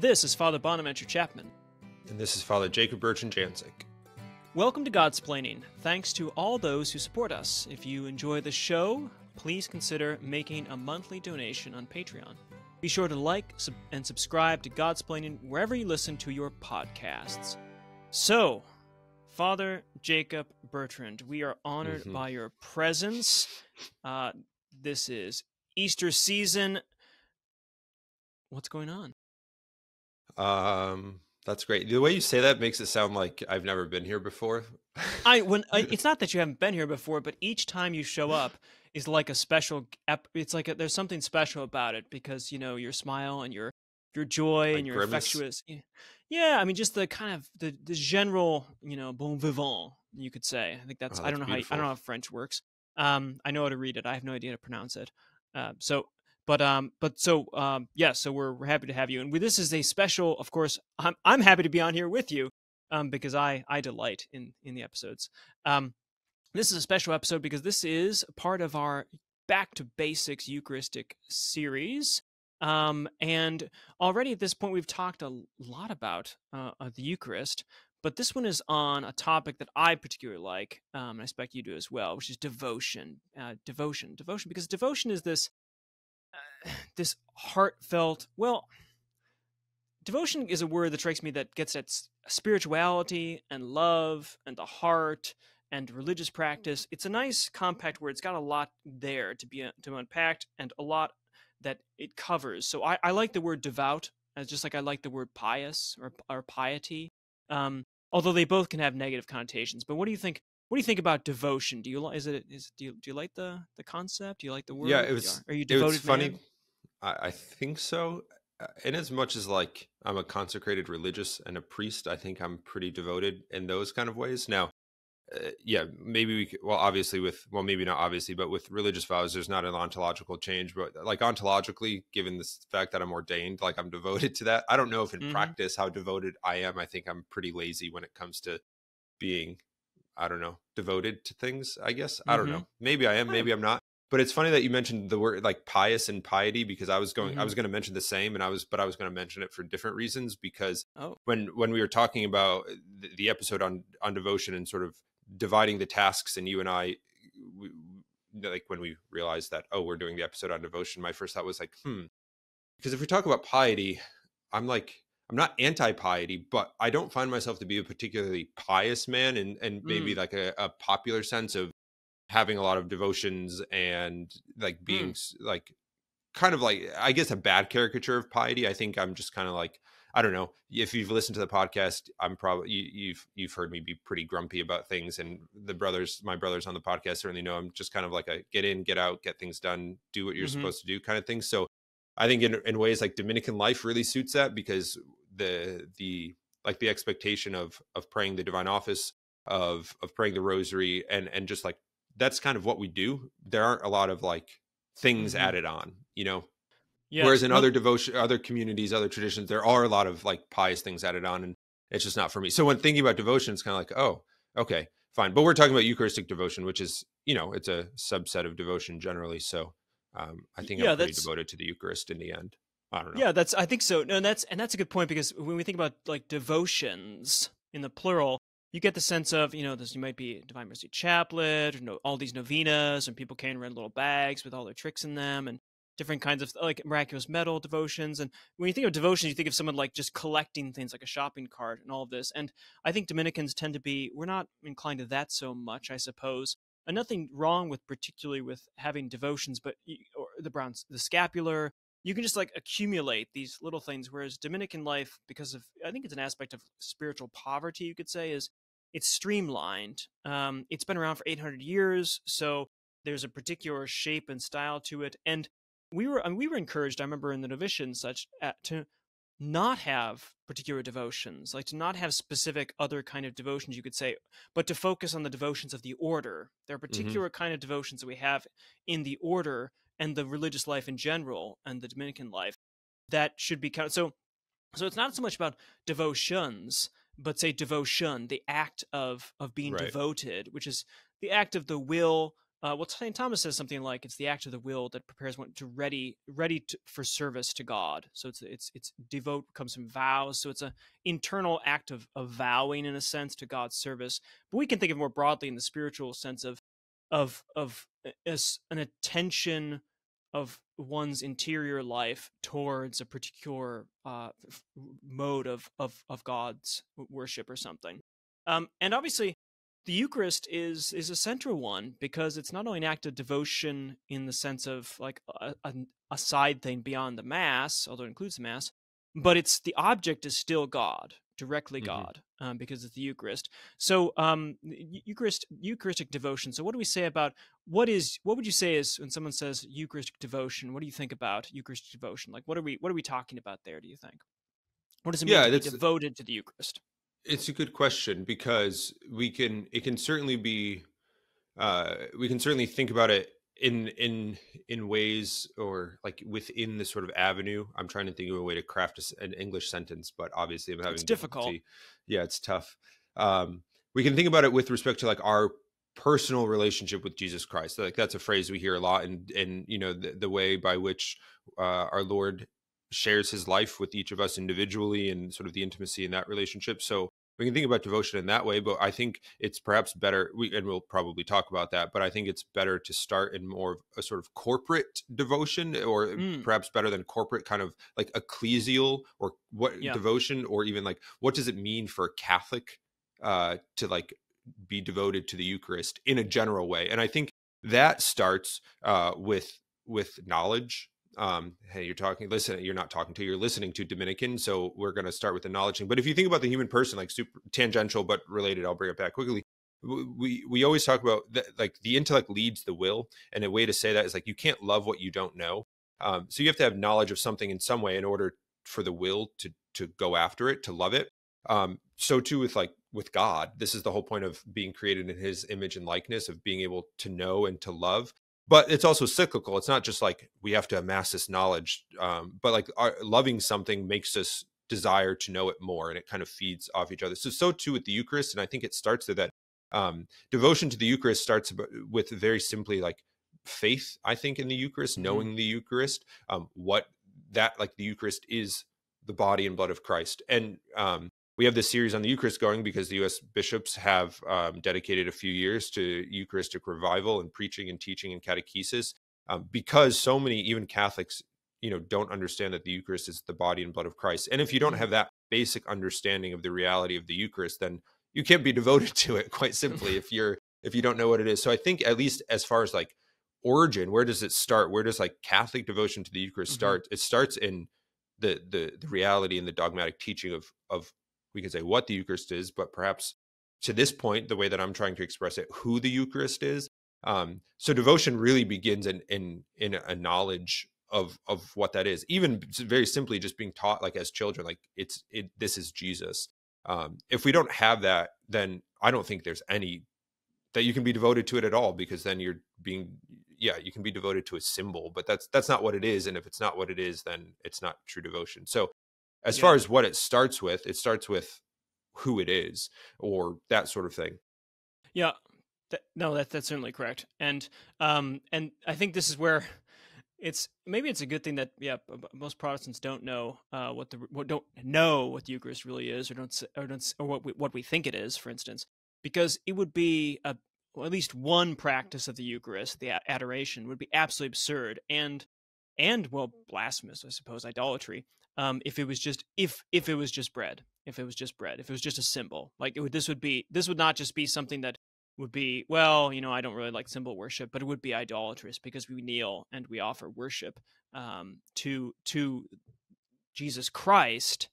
This is Father Bonaventure Chapman. And this is Father Bertrand Janczyk. Welcome to Godsplaining. Thanks to all those who support us. If you enjoy the show, please consider making a monthly donation on Patreon. Be sure to like and subscribe to Godsplaining wherever you listen to your podcasts. So, Father Jacob Bertrand, we are honored by your presence. This is Easter season. What's going on? That's great. The way you say that makes it sound like I've never been here before. It's not that you haven't been here before, but each time you show up is like a special. It's like there's something special about it because your smile and your joy Like and your grimace? affectuous. Yeah, I mean just the kind of the general bon vivant, you could say. I think that's. Oh, I don't know that's beautiful. I don't know how French works. I know how to read it. I have no idea how to pronounce it. So we're happy to have you. And this is a special, of course, I'm happy to be on here with you, because I delight in the episodes. This is a special episode because this is part of our Back to Basics Eucharistic series. And already at this point, we've talked a lot about the Eucharist, but this one is on a topic that I particularly like, and I expect you do as well, which is devotion. Devotion, because devotion is this heartfelt, devotion is a word that strikes me that gets at spirituality and love and the heart and religious practice. It's a nice compact word. It's got a lot there to unpack and a lot that it covers. So I like the word devout, just like I like the word pious or piety, although they both can have negative connotations. But what do you think? What do you think about devotion? Do you like the concept? Do you like the word? Yeah, Are you devoted? It was funny. Man? I think so. In as much as like I'm a consecrated religious and a priest, I think I'm pretty devoted in those kind of ways. Now, maybe we could, maybe not obviously, but with religious vows, there's not an ontological change. But like ontologically, given the fact that I'm ordained, like I'm devoted to that. I don't know if in practice how devoted I am. I think I'm pretty lazy when it comes to being, I don't know, devoted to things, I guess. I don't know. Maybe I am, maybe I'm not. But it's funny that you mentioned the word like pious and piety, because I was going to mention the same, and I was going to mention it for different reasons, because when we were talking about the episode on devotion and sort of dividing the tasks, and you and I, like when we realized that, we're doing the episode on devotion, my first thought was like, because if we talk about piety, I'm not anti-piety, but I don't find myself to be a particularly pious man, and maybe like a popular sense of having a lot of devotions and like being like kind of like, I guess, a bad caricature of piety. I think I'm just kind of like, I don't know, if you've listened to the podcast, I'm probably you've heard me be pretty grumpy about things, and my brothers on the podcast certainly know I'm just kind of like a get in, get out, get things done, do what you're supposed to do kind of thing. So I think in ways like Dominican life really suits that, because the expectation of praying the divine office, of praying the rosary, and just like that's kind of what we do. There aren't a lot of like things added on, Yes. Whereas in other devotion, other communities, other traditions, there are a lot of like pious things added on, and it's just not for me. So when thinking about devotion, it's kind of like, oh, okay, fine. But we're talking about Eucharistic devotion, which is, it's a subset of devotion generally. So I think I'm pretty devoted to the Eucharist in the end. I don't know. Yeah, I think so. No, and that's a good point, because when we think about like devotions in the plural, you get the sense of, you might be Divine Mercy Chaplet, or all these novenas, and people carrying around little bags with all their tricks in them, and different kinds of like miraculous medal devotions. And when you think of devotions, you think of someone like just collecting things like a shopping cart and all of this. And I think Dominicans tend to be, we're not inclined to that so much, I suppose. And nothing wrong particularly with having devotions, but or the scapular, you can just like accumulate these little things. Whereas Dominican life, because of, I think it's an aspect of spiritual poverty, you could say, is it's streamlined. It's been around for 800 years, so there's a particular shape and style to it. And we were encouraged, I remember in the novitiate and such, to not have particular devotions, like to not have specific other kind of devotions, you could say, but to focus on the devotions of the order. There are particular kind of devotions that we have in the order and the religious life in general, and the Dominican life, that should be counted. So it's not so much about devotions, but say devotion, the act of being devoted, which is the act of the will well, St. Thomas says something like it's the act of the will that prepares one to for service to God. So it's devote comes from vows. So it's an internal act of vowing in a sense to God's service. But we can think of it more broadly in the spiritual sense of an attention of one's interior life towards a particular mode of God's worship or something. And obviously, the Eucharist is a central one because it's not only an act of devotion in the sense of like a side thing beyond the Mass, although it includes the Mass, but it's the object is still God, directly God, because it's the Eucharist. So Eucharistic devotion. So what do we say about what would you say is when someone says Eucharistic devotion? What do you think about Eucharistic devotion? Like what are we talking about there? Do you think? What does it mean Yeah, to be that's devoted to the Eucharist? it's a good question because it can certainly be we can certainly think about it in ways or like within the sort of avenue. I'm trying to think of a way to craft an English sentence, but obviously I'm having It's difficult. difficulty. Yeah, it's tough. We can think about it with respect to like our personal relationship with Jesus Christ. Like that's a phrase we hear a lot, and you know the way by which our Lord shares his life with each of us individually, and sort of the intimacy in that relationship. So we can think about devotion in that way, but I think it's perhaps better, and we'll probably talk about that, but I think it's better to start in more of a sort of corporate devotion, or perhaps better than corporate, kind of like ecclesial, or what devotion, or even like, what does it mean for a Catholic to like be devoted to the Eucharist in a general way? And I think that starts with knowledge. Hey, you're listening to Dominican. So we're going to start with the knowledge thing. But if you think about the human person, like super tangential, but related, I'll bring it back quickly. We always talk about that, like the intellect leads the will. And a way to say that is like, you can't love what you don't know. So you have to have knowledge of something in some way in order for the will to go after it, to love it. So too with God, this is the whole point of being created in his image and likeness, of being able to know and to love. But it's also cyclical. It's not just like we have to amass this knowledge, but like loving something makes us desire to know it more, and it kind of feeds off each other. So too with the Eucharist, and I think it starts there that devotion to the Eucharist starts with very simply like faith, I think, in the Eucharist, knowing the Eucharist, what that, like, the Eucharist is the body and blood of Christ. And we have this series on the Eucharist going because the U.S. bishops have dedicated a few years to Eucharistic revival and preaching and teaching and catechesis, because so many, even Catholics, don't understand that the Eucharist is the body and blood of Christ. And if you don't have that basic understanding of the reality of the Eucharist, then you can't be devoted to it, quite simply, if you don't know what it is. So I think, at least as far as like origin, where does it start? Where does like Catholic devotion to the Eucharist start? It starts in the reality and the dogmatic teaching of we can say what the Eucharist is, but perhaps to this point, the way that I'm trying to express it, who the Eucharist is. So devotion really begins in a knowledge of what that is. Even very simply, just being taught, like as children, like this is Jesus. If we don't have that, then I don't think there's any that you can be devoted to it at all, because then you can be devoted to a symbol, but that's not what it is. And if it's not what it is, then it's not true devotion. So as far as what it starts with who it is, or that sort of thing. Yeah, that's certainly correct. And I think this is where maybe it's a good thing that most Protestants don't know don't know what the Eucharist really is, or what we think it is, for instance, because it would be at least one practice of the Eucharist, the adoration, would be absolutely absurd and well, blasphemous, I suppose, idolatry. If it was just bread, if it was just a symbol, like this would not just be something that would be, well, I don't really like symbol worship, but it would be idolatrous because we kneel and we offer worship to Jesus Christ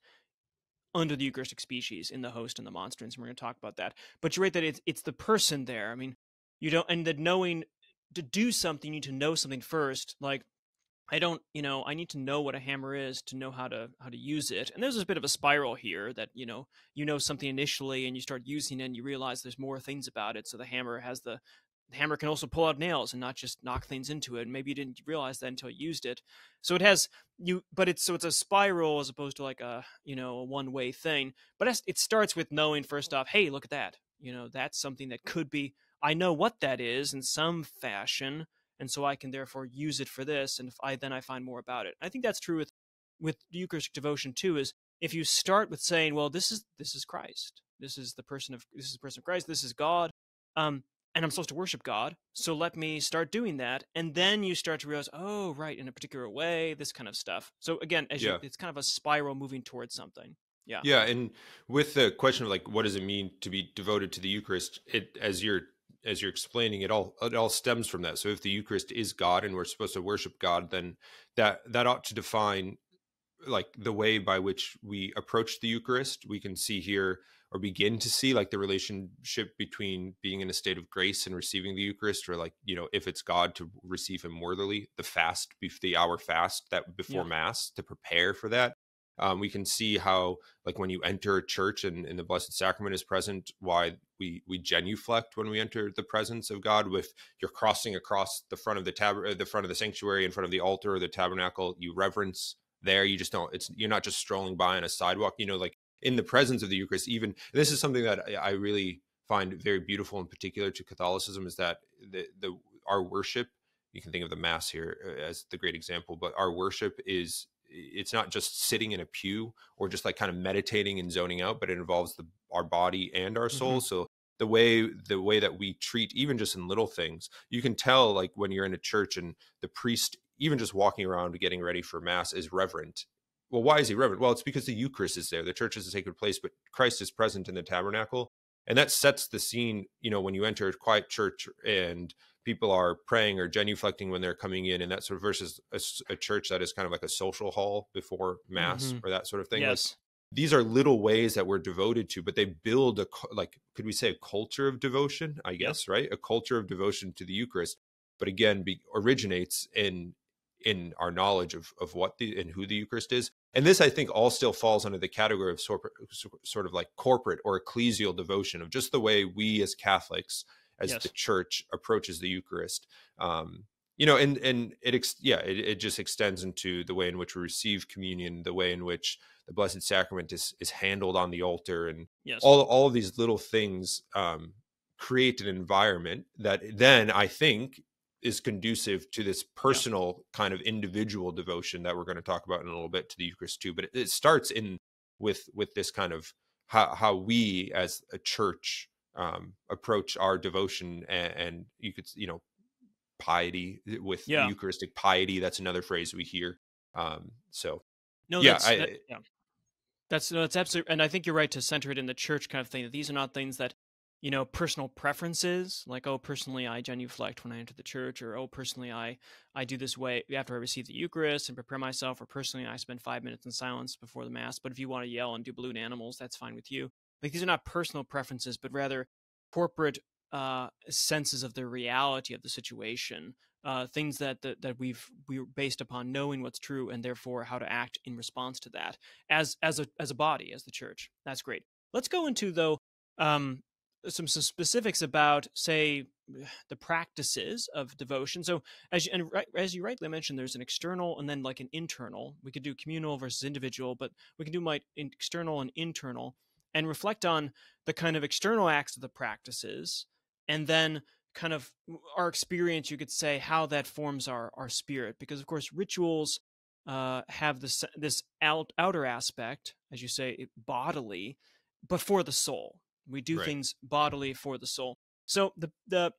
under the Eucharistic species in the host and the monstrance, and we're going to talk about that. But you're right that it's the person there. I mean, and that knowing to do something, you need to know something first, like. I need to know what a hammer is to know how to use it. And there's a bit of a spiral here that, you know something initially and you start using it and you realize there's more things about it. So the hammer can also pull out nails and not just knock things into it. And maybe you didn't realize that until you used it. So it's a spiral as opposed to like a one-way thing. But it starts with knowing first off, hey, look at that. That's something that could be I know what that is in some fashion, and so I can therefore use it for this, and if I find more about it. I think that's true with Eucharistic devotion too. Is if you start with saying, well, this is Christ, this is the person of Christ, this is God, and I'm supposed to worship God, so let me start doing that, and then you start to realize, oh, right, in a particular way, this kind of stuff. So again, Yeah. it's kind of a spiral moving towards something. Yeah. Yeah, and with the question of like what does it mean to be devoted to the Eucharist, it as you're explaining, it all stems from that. So if the Eucharist is God and we're supposed to worship God, then that ought to define like the way by which we approach the Eucharist. We can see here, or begin to see, like the relationship between being in a state of grace and receiving the Eucharist, or like, if it's God, to receive him worthily, the hour fast that before Yeah. Mass, to prepare for that. We can see how, like, when you enter a church and the Blessed Sacrament is present, why we genuflect when we enter the presence of God. With you're crossing across the front of the front of the sanctuary, in front of the altar or the tabernacle, you reverence there. You just don't. You're not just strolling by on a sidewalk. Like in the presence of the Eucharist. Even this is something that I really find very beautiful, in particular to Catholicism, is that our worship. You can think of the Mass here as the great example, but our worship it's not just sitting in a pew or just like kind of meditating and zoning out, but it involves our body and our soul. Mm-hmm. So the way that we treat, even just in little things, you can tell, like when you're in a church and the priest, even just walking around getting ready for Mass, is reverent. Well, why is he reverent? Well, it's because the Eucharist is there. The church is a sacred place, but Christ is present in the tabernacle. And that sets the scene, when you enter a quiet church and people are praying or genuflecting when they're coming in, and that sort of, versus a church that is kind of like a social hall before Mass, Mm-hmm. or that sort of thing. Yes. Like, these are little ways that we're devoted to, but they build could we say a culture of devotion, I guess, right? A culture of devotion to the Eucharist. But again, originates in our knowledge of what and who the Eucharist is. And this, I think, all still falls under the category of sort of like corporate or ecclesial devotion, of just the way we as Catholics, as Yes. the church, approaches the Eucharist. And it just extends into the way in which we receive communion, the way in which the Blessed Sacrament is handled on the altar, and Yes. all of these little things create an environment that then, I think, is conducive to this personal kind of individual devotion that we're going to talk about in a little bit, to the Eucharist too. But it starts with this kind of how we as a church approach our devotion, and you could, piety, with Eucharistic piety. That's another phrase we hear. That's absolutely, and I think you're right to center it in the church kind of thing. That these are not things that, personal preferences, like, oh, personally I genuflect when I enter the church, or, oh, personally I do this way after I receive the Eucharist and prepare myself, or personally I spend 5 minutes in silence before the Mass. But if you want to yell and do balloon animals, that's fine with you. Like, these are not personal preferences, but rather corporate senses of the reality of the situation. Things that we're based upon knowing what's true, and therefore how to act in response to that as a body, as the church. That's great. Let's go into, though, some specifics about, say, the practices of devotion. So as you rightly mentioned, there's an external and then like an internal. We could do communal versus individual, but we can do external and internal, and reflect on the kind of external acts of the practices, and then kind of our experience, you could say, how that forms our spirit. Because of course rituals have this outer aspect, as you say, bodily, but for the soul. We do things bodily for the soul. So a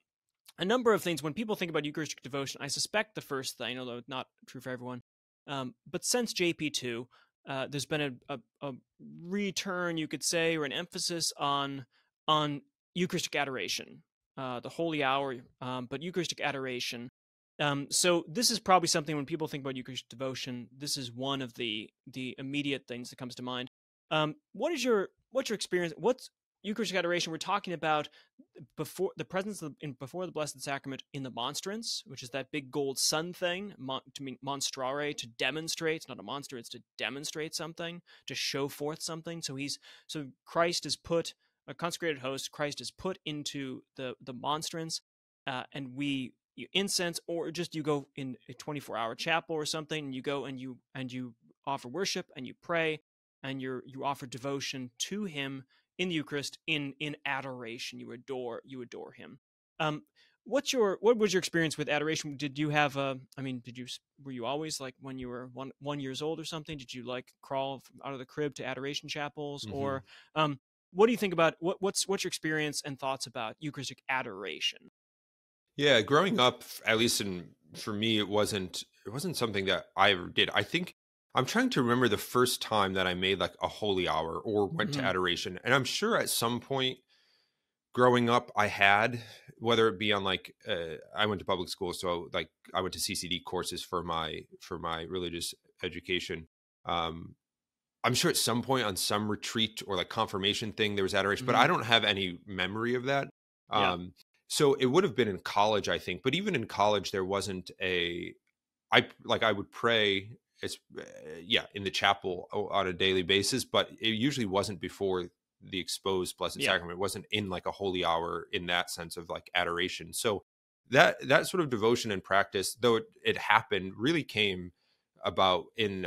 number of things, when people think about Eucharistic devotion, I suspect the first thing, although not true for everyone, but since JP2, there's been a return, you could say, or an emphasis on Eucharistic adoration, the Holy Hour, but Eucharistic adoration. So this is probably something, when people think about Eucharistic devotion, this is one of the immediate things that comes to mind. What's your experience? What's Eucharistic adoration? We're talking about before the presence before the Blessed Sacrament in the monstrance, which is that big gold sun thing, to mean monstrare, to demonstrate. It's not a monster; it's to demonstrate something, to show forth something. So Christ is put, a consecrated host. Christ is put into the monstrance, and you incense, or just you go in a 24-hour chapel or something, and you go and you offer worship, and you pray, and you offer devotion to him in the Eucharist, in adoration. You adore him. What was your experience with adoration? Did you have were you always like when you were 1 years old or something? Did you like crawl out of the crib to adoration chapels, Hmm. or what do you think about what's your experience and thoughts about Eucharistic adoration? Yeah, growing up, at least for me, it wasn't something that I ever did. I think I'm trying to remember the first time that I made like a holy hour or went to Hmm. adoration, and I'm sure at some point growing up I had, whether it be on like I went to public school, so like I went to CCD courses for my religious education. Um, I'm sure at some point on some retreat or like confirmation thing there was adoration, but Hmm. I don't have any memory of that. Yeah. So it would have been in college, I think. But even in college, there wasn't a I would pray. It's yeah, in the chapel on a daily basis, but it usually wasn't before the exposed Blessed Yeah. Sacrament. It wasn't in like a holy hour in that sense of like adoration. So that sort of devotion and practice, though it happened, really came about in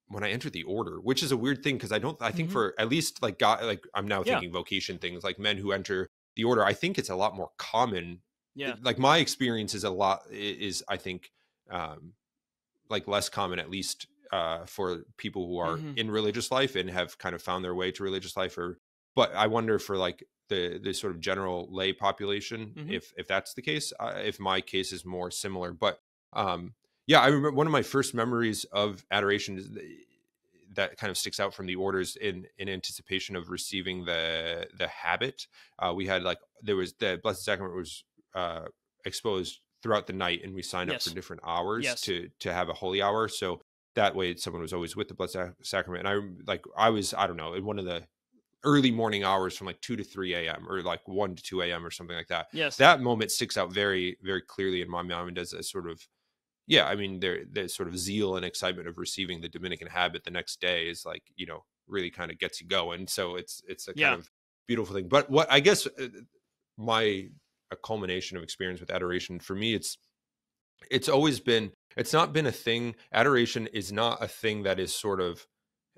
when I entered the order, which is a weird thing because I think Hmm. for at least like God, like I'm now Yeah. thinking vocation things like men who enter the order, I think it's a lot more common. Yeah. Like my experience is a lot is I think um like less common, at least for people who are Hmm. in religious life and have kind of found their way to religious life. Or, but I wonder for like the sort of general lay population, Hmm. if that's the case, if my case is more similar. But um, yeah, I remember one of my first memories of adoration that kind of sticks out from the orders in anticipation of receiving the habit. We had like there was the Blessed Sacrament was exposed throughout the night, and we signed up for Yes. different hours Yes. to have a holy hour. So that way someone was always with the Blessed Sacrament. And I was, I don't know, in one of the early morning hours from like 2 to 3 a.m. or like 1 to 2 a.m. or something like that. Yes. That moment sticks out very, very clearly in my mind as a sort of, yeah, I mean, there's sort of zeal and excitement of receiving the Dominican habit the next day is like, really kind of gets you going. So it's a kind Yeah. of beautiful thing. But what I guess my a culmination of experience with adoration for me, it's always been, it's not been a thing. Adoration is not a thing that is sort of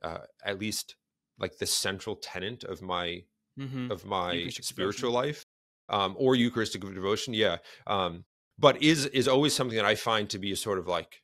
at least like the central tenet Hmm. of my Eucharistic spiritual devotion. life, or Eucharistic devotion. Yeah. But is always something that I find to be a sort of like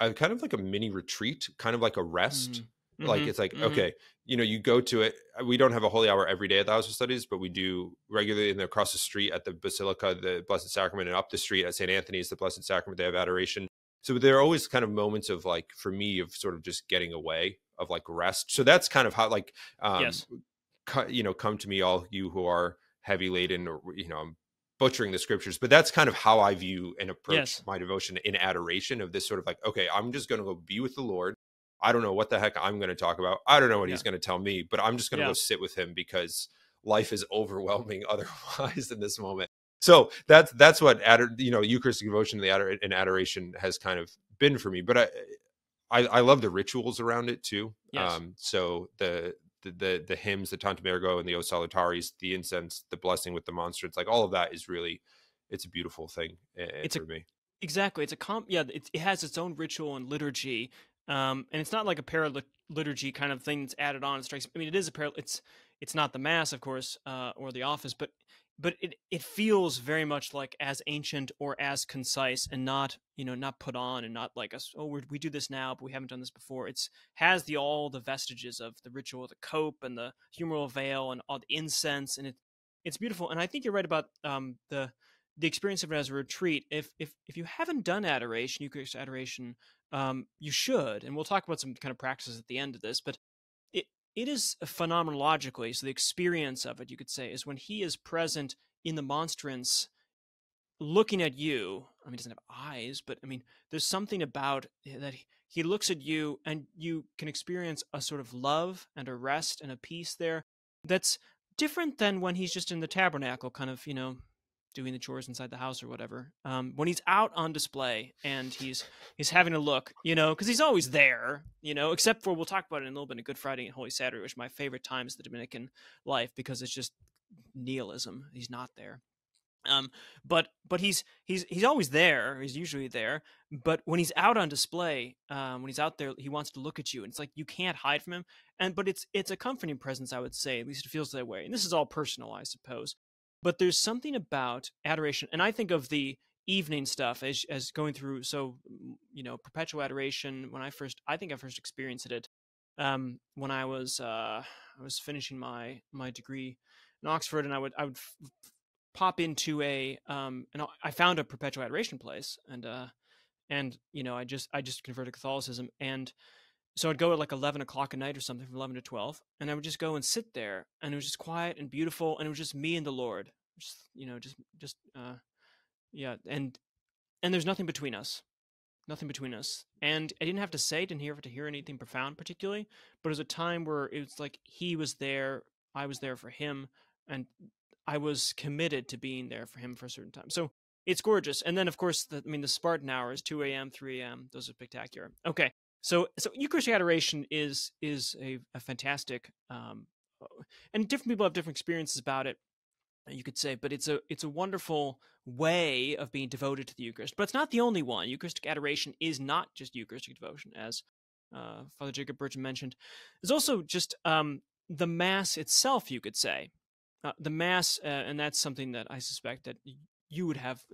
a kind of like a mini retreat, kind of like a rest. Hmm. Like Hmm. it's like, Hmm. okay, you go to it. We don't have a holy hour every day at the House of Studies, but we do regularly. And across the street at the Basilica, the Blessed Sacrament, and up the street at St. Anthony's, the Blessed Sacrament, they have adoration. So there are always kind of moments of like, for me, of sort of just getting away, of like rest. So that's kind of how like, um, Yes. come to me, all you who are heavy laden, or I'm butchering the scriptures, but that's kind of how I view and approach Yes. my devotion in adoration, of this sort of like, okay, I'm just going to go be with the Lord. I don't know what the heck I'm going to talk about. I don't know what Yeah. he's going to tell me, but I'm just going to go Yeah. sit with him because life is overwhelming otherwise in this moment. So that's what Eucharistic devotion and adoration has kind of been for me. But I love the rituals around it too. Yes. So the hymns, the Tantum Ergo and the O Salutaris, the incense, the blessing with the monstrance, like all of that is really, it's a beautiful thing It's a for me. Exactly. It's a yeah. It has its own ritual and liturgy, and it's not like a liturgy kind of thing that's added on. It strikes. I mean, it is a It's not the mass, of course, or the office, but it feels very much like as ancient or as concise, and not not put on, and not like us. Oh, we do this now, but we haven't done this before. It's has all the vestiges of the ritual, the cope and the humeral veil and all the incense, and it's beautiful. And I think you're right about the experience of it as a retreat. If you haven't done adoration, Eucharistic adoration, you should. And we'll talk about some kind of practices at the end of this. But it it is phenomenologically, so the experience of it, you could say, is when he is present in the monstrance, looking at you. I mean, he doesn't have eyes, but I mean, there's something about that he looks at you, and you can experience a sort of love and a rest and a peace there that's different than when he's just in the tabernacle, kind of, doing the chores inside the house or whatever. When he's out on display and he's having a look, because he's always there, except for, we'll talk about it in a little bit, in Good Friday and Holy Saturday, which are my favorite times of the Dominican life, because it's just nihilism. He's not there. Um, but he's always there. He's usually there. But when he's out on display, when he's out there, he wants to look at you, and it's like you can't hide from him. But it's a comforting presence, I would say. At least it feels that way. And this is all personal, I suppose. But there's something about adoration, and I think of the evening stuff as going through. So, Perpetual Adoration. I think I first experienced it when I was finishing my degree in Oxford, and I would pop into and I found a Perpetual Adoration place, and I just converted to Catholicism, and so I'd go at like 11 o'clock at night or something, from 11 to 12, and I would just go and sit there, and it was just quiet and beautiful, and it was just me and the Lord, yeah, and there's nothing between us, and I didn't have to say, didn't have to hear anything profound particularly, but it was a time where it was like he was there, I was there for him, and I was committed to being there for him for a certain time. So it's gorgeous. And then, of course, the Spartan hours, 2 a.m., 3 a.m., those are spectacular. Okay, so Eucharistic adoration is a fantastic, and different people have different experiences about it, you could say, but it's a wonderful way of being devoted to the Eucharist. But it's not the only one. Eucharistic adoration is not just Eucharistic devotion, as Father Jacob Bertrand mentioned. There's also just the Mass itself, you could say. The Mass, and that's something that I suspect that you would have,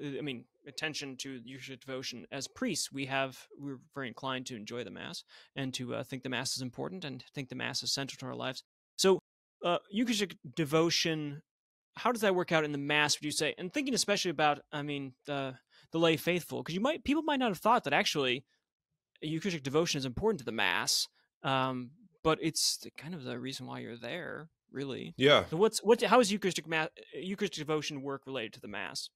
attention to Eucharistic devotion. As priests, we're very inclined to enjoy the Mass and to think the Mass is important and think the Mass is central to our lives. So Eucharistic devotion, how does that work out in the Mass, would you say? And thinking especially about, the lay faithful, because people might not have thought that actually Eucharistic devotion is important to the Mass, but it's kind of the reason why you're there, really. Yeah. So how is Eucharistic devotion work related to the Mass?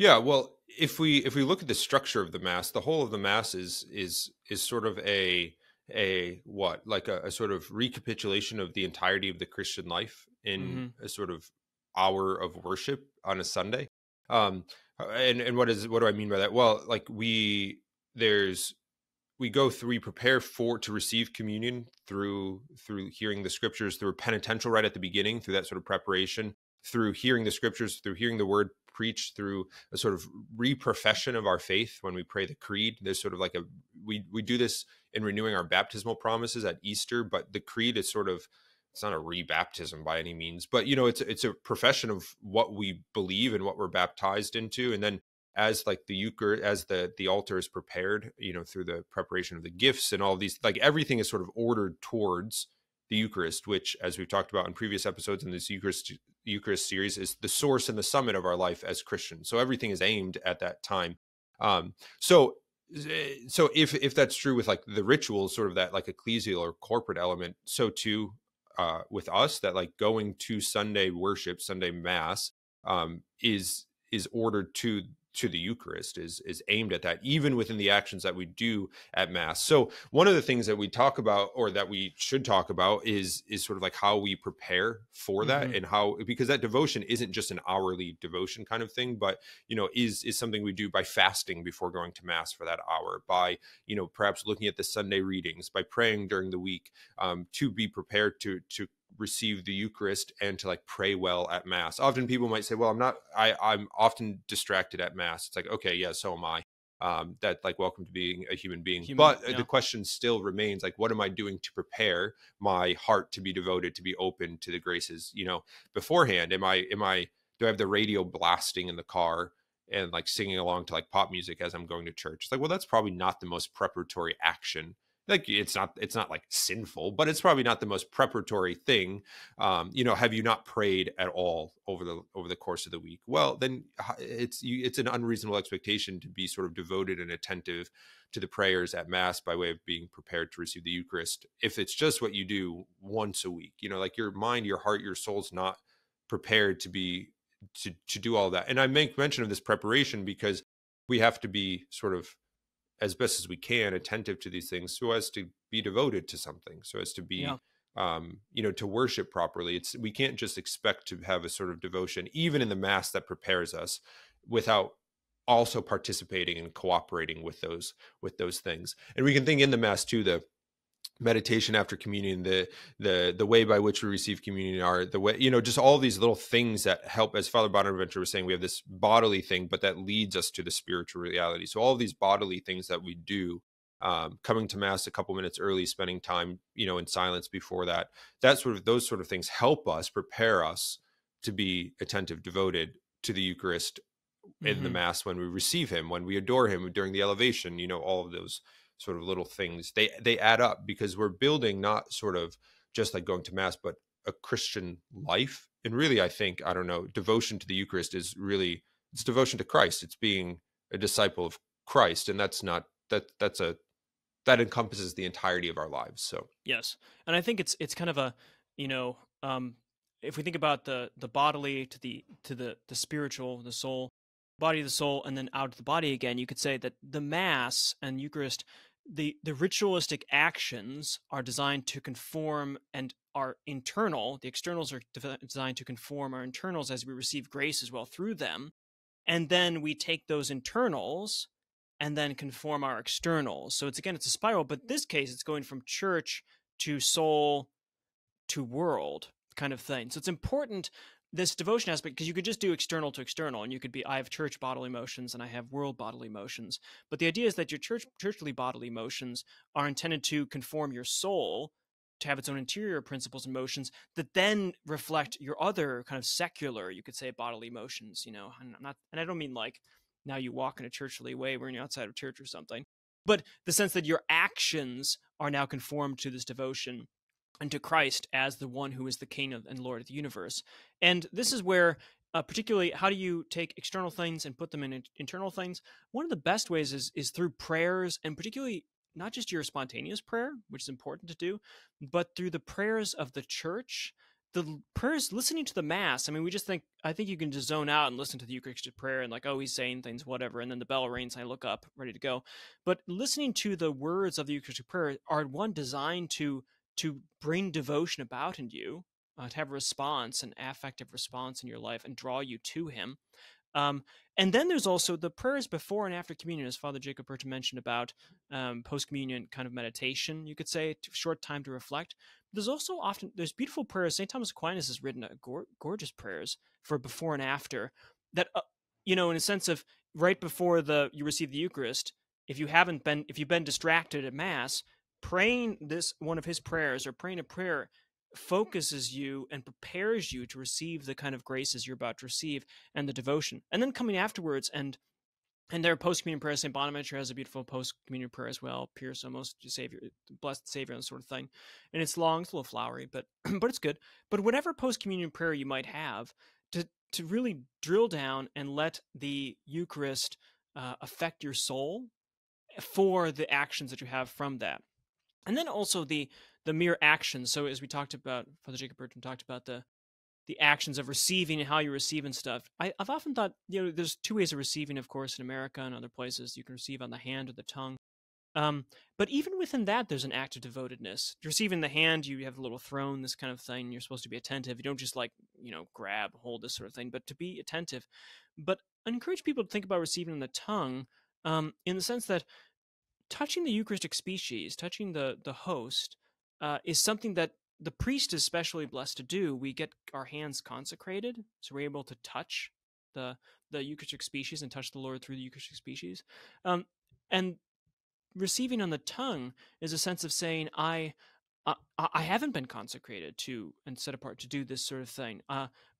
Yeah, well, if we look at the structure of the Mass, the whole of the Mass is sort of a sort of recapitulation of the entirety of the Christian life in a sort of hour of worship on a Sunday. And what do I mean by that? Well, like we prepare to receive communion through hearing the scriptures, through a penitential rite at the beginning, through that sort of preparation, through hearing the scriptures, through hearing the word preached, through a sort of reprofession of our faith when we pray the creed. There's sort of like we do this in renewing our baptismal promises at Easter, but the creed is sort of, it's not a rebaptism by any means, but it's a profession of what we believe and what we're baptized into. And then as like the altar is prepared, through the preparation of the gifts and all these, like everything is sort of ordered towards the Eucharist, which, as we've talked about in previous episodes in this Eucharist series, is the source and the summit of our life as Christians. So everything is aimed at that time. So if that's true with like the rituals, sort of that like ecclesial or corporate element, so too with us, that like going to Sunday worship, Sunday Mass, is ordered to the Eucharist, is aimed at that, even within the actions that we do at Mass. So one of the things that we talk about, or that we should talk about, is sort of like how we prepare for that, and because that devotion isn't just an hourly devotion kind of thing, but is something we do by fasting before going to Mass for that hour, by perhaps looking at the Sunday readings, by praying during the week, to be prepared to receive the Eucharist and to like pray well at Mass. Often people might say, well, I'm often distracted at Mass. It's like, okay, yeah, so am I. That like, welcome to being a human being. But the question still remains, like, what am I doing to prepare my heart to be devoted, to be open to the graces, beforehand? Do I have the radio blasting in the car and like singing along to like pop music as I'm going to church? It's like, well, that's probably not the most preparatory action. Like it's not like sinful, but it's probably not the most preparatory thing. Have you not prayed at all over the course of the week? Well, then it's an unreasonable expectation to be sort of devoted and attentive to the prayers at Mass by way of being prepared to receive the Eucharist. If it's just what you do once a week, like your mind, your heart, your soul's not prepared to do all that. And I make mention of this preparation because we have to be sort of, as best as we can, attentive to these things so as to be devoted to something, so as to be, to worship properly. We can't just expect to have a sort of devotion, even in the Mass, that prepares us, without also participating and cooperating with those things. And we can think in the Mass too, the meditation after communion, the way by which we receive communion, are the way, just all these little things that help. As Father Bonaventure was saying, we have this bodily thing, but that leads us to the spiritual reality. So all these bodily things that we do, coming to Mass a couple minutes early, spending time, in silence before that, those sort of things help us, prepare us to be attentive, devoted to the Eucharist in the Hmm. Mass, when we receive him, when we adore him during the elevation, all of those sort of little things, they add up, because we're building not sort of just like going to Mass, but a Christian life. And really, I think, I don't know, devotion to the Eucharist is really, it's devotion to Christ. It's being a disciple of Christ. And that's not, that encompasses the entirety of our lives. So Yes, and I think it's kind of a, you know, if we think about the bodily to the spiritual, the soul, body to the soul, and then out to the body again, you could say that the Mass and Eucharist, the ritualistic actions are designed to conform and are internal. The externals are designed to conform our internals as we receive grace as well through them, and then we take those internals and then conform our externals. So it's a spiral, but in this case it's going from church to soul to world kind of thing. So it's important, this devotion aspect, because you could just do external to external, and you could be, I have church bodily motions and I have world bodily motions. But the idea is that your churchly bodily motions are intended to conform your soul to have its own interior principles and motions that then reflect your other kind of secular, you could say, bodily motions. And I don't mean like now you walk in a churchly way when you're outside of church or something, but the sense that your actions are now conformed to this devotion and to Christ as the one who is the King and Lord of the universe. And this is where, particularly, how do you take external things and put them in internal things? One of the best ways is through prayers, and particularly not just your spontaneous prayer, which is important to do, but through the prayers of the church. The prayers, listening to the Mass. I mean, I think you can just zone out and listen to the Eucharistic prayer and like, oh, he's saying things, whatever. And then the bell rings and I look up, ready to go. But listening to the words of the Eucharistic prayer are one designed to bring devotion about in you, to have a response, an affective response in your life, and draw you to Him. And then there's also the prayers before and after communion, as Father Jacob Bertrand mentioned about post-communion kind of meditation, you could say, short time to reflect. There's beautiful prayers. St. Thomas Aquinas has written gorgeous prayers for before and after that, in a sense of right before you receive the Eucharist, if you've been distracted at Mass, praying this one of his prayers or praying a prayer focuses you and prepares you to receive the kind of graces you're about to receive and the devotion. And then coming afterwards and their post-communion prayer, St. Bonaventure has a beautiful post-communion prayer as well, Pierce almost, Savior, blessed Savior, and sort of thing. And it's long, it's a little flowery, but but it's good. But whatever post-communion prayer you might have, to really drill down and let the Eucharist affect your soul for the actions that you have from that. And then also the mere actions. So as we talked about, Father Jacob Bertrand talked about the actions of receiving and how you receive and stuff. I've often thought, there's two ways of receiving, of course, in America and other places. You can receive on the hand or the tongue. But even within that, there's an act of devotedness. Receiving the hand, you have a little throne, this kind of thing. You're supposed to be attentive. You don't just grab, hold, this sort of thing, but to be attentive. But I encourage people to think about receiving on the tongue, in the sense that touching the Eucharistic species, touching the host, is something that the priest is especially blessed to do. We get our hands consecrated, so we're able to touch the Eucharistic species and touch the Lord through the Eucharistic species. And receiving on the tongue is a sense of saying, I haven't been consecrated to and set apart to do this sort of thing,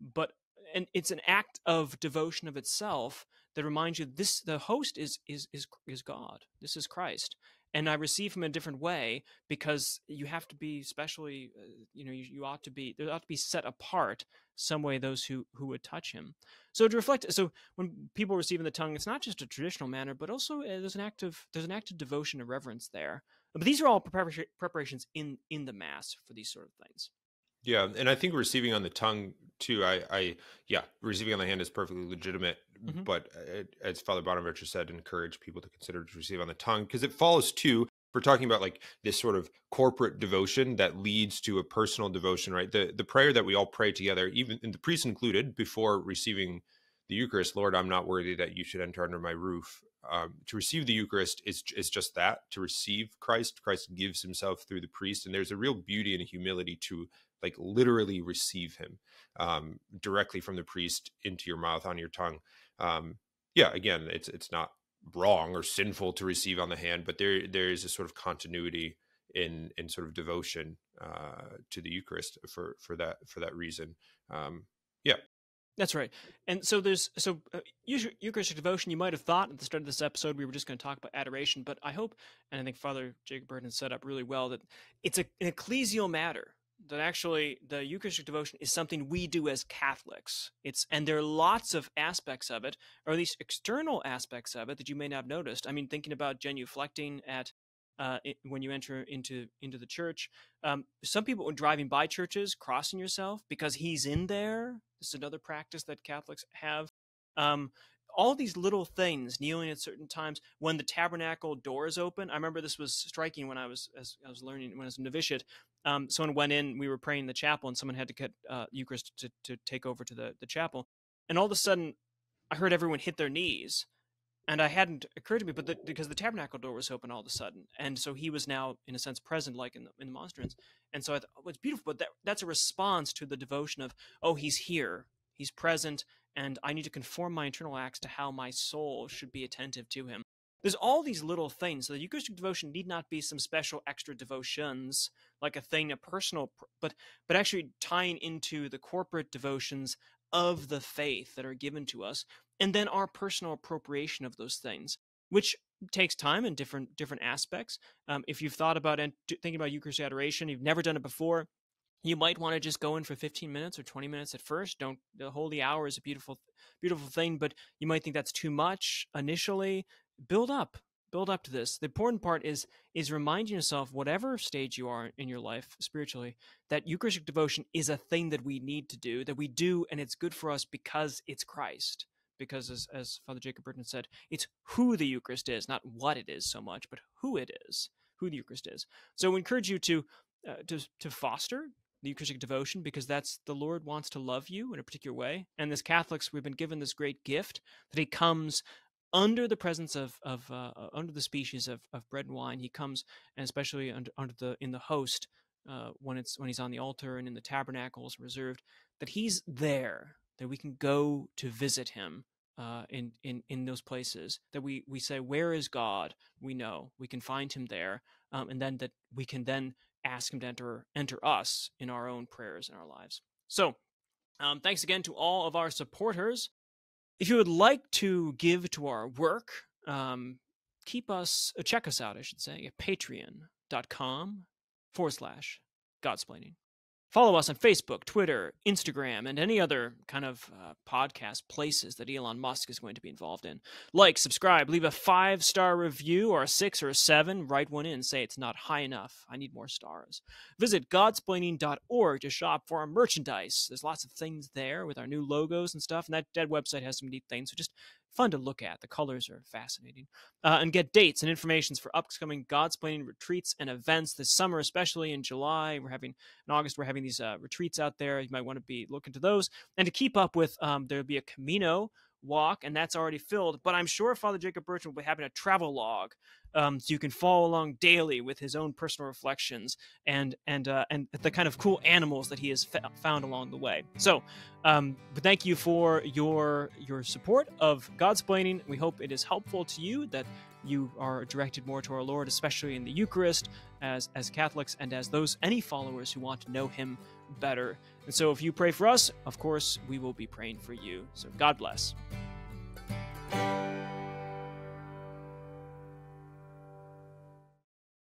but and it's an act of devotion of itself that reminds you the host is God. This is Christ, and I receive Him in a different way because you have to be specially, you ought to be set apart some way, those who would touch Him. So to reflect, so when people receive in the tongue, it's not just a traditional manner, but also there's an act of devotion and reverence there. But these are all preparations in the Mass for these sort of things. yeah, and I think receiving on the tongue too. Receiving on the hand is perfectly legitimate, Mm-hmm. but as Father Bonaventure said, encourage people to consider to receive on the tongue, because it follows too. We're talking about like this sort of corporate devotion that leads to a personal devotion, right? The prayer that we all pray together, even in the priest included, before receiving the Eucharist, Lord, I'm not worthy that you should enter under my roof. To receive the Eucharist is just that, to receive Christ. Christ gives Himself through the priest, and there's a real beauty and a humility to like literally receive Him directly from the priest into your mouth, on your tongue. Again, it's not wrong or sinful to receive on the hand, but there is a sort of continuity in sort of devotion to the Eucharist for that reason. Yeah. That's right. And so Eucharistic devotion, you might have thought at the start of this episode we were just going to talk about adoration, but I hope, and I think Father Jacob Burton set up really well, that it's an ecclesial matter, that actually the Eucharistic devotion is something we do as Catholics. And there are lots of aspects of it, or at least external aspects of it, that you may not have noticed. I mean, thinking about genuflecting at when you enter into the church. Some people, when driving by churches, crossing yourself because he's in there. This is another practice that Catholics have. All these little things, kneeling at certain times, when the tabernacle doors open. I remember this was striking when I was learning, when I was a novitiate. Someone went in, we were praying in the chapel, and someone had to get Eucharist to take over to the chapel. And all of a sudden, I heard everyone hit their knees. And I hadn't occurred to me, but because the tabernacle door was open all of a sudden, and so he was now, in a sense, present, like in the monstrance. And so I thought, oh, it's beautiful, but that's a response to the devotion of, oh, he's here, he's present, and I need to conform my internal acts to how my soul should be attentive to him. There's all these little things. So the Eucharistic devotion need not be some special extra devotions, like a thing, a personal, but actually tying into the corporate devotions of the faith that are given to us, and then our personal appropriation of those things, which takes time in different aspects. If you've thought about thinking about Eucharistic adoration, you've never done it before, you might want to just go in for 15 minutes or 20 minutes at first. The holy hour is a beautiful thing, but you might think that's too much initially. Build up to this. The important part is reminding yourself, whatever stage you are in your life spiritually, that Eucharistic devotion is a thing that we need to do, that we do, and it's good for us because it's Christ. Because as Father Jacob Burton said, it's who the Eucharist is, not what it is so much, but who it is, who the Eucharist is. So we encourage you to foster the Eucharistic devotion, because that's, the Lord wants to love you in a particular way. And as Catholics, we've been given this great gift that he comes under the presence of under the species of bread and wine. He comes, and especially in the host, when he's on the altar and in the tabernacles reserved, that he's there, that we can go to visit him in those places, that we say, where is God? We know we can find him there, and then that we can then ask him to enter us in our own prayers in our lives. So thanks again to all of our supporters. If you would like to give to our work, check us out, I should say, at patreon.com/Godsplaining. Follow us on Facebook, Twitter, Instagram, and any other kind of podcast places that Elon Musk is going to be involved in. Like, subscribe, leave a 5-star review, or a 6 or a 7. Write one in, say it's not high enough. I need more stars. Visit godsplaining.org to shop for our merchandise. There's lots of things there with our new logos and stuff, and that website has some neat things. So just fun to look at. The colors are fascinating. And get dates and informations for upcoming Godsplaining retreats and events this summer, especially in July. In August, we're having these retreats out there. You might want to be looking to those. And to keep up with, there'll be a Camino walk, and that's already filled. But I'm sure Father Jacob Bertrand will be having a travel log, so you can follow along daily with his own personal reflections and the kind of cool animals that he has found along the way. So, but thank you for your support of Godsplaining. We hope it is helpful to you, that you are directed more to our Lord, especially in the Eucharist, as Catholics and as any followers who want to know him better. And so if you pray for us, of course, we will be praying for you. So God bless.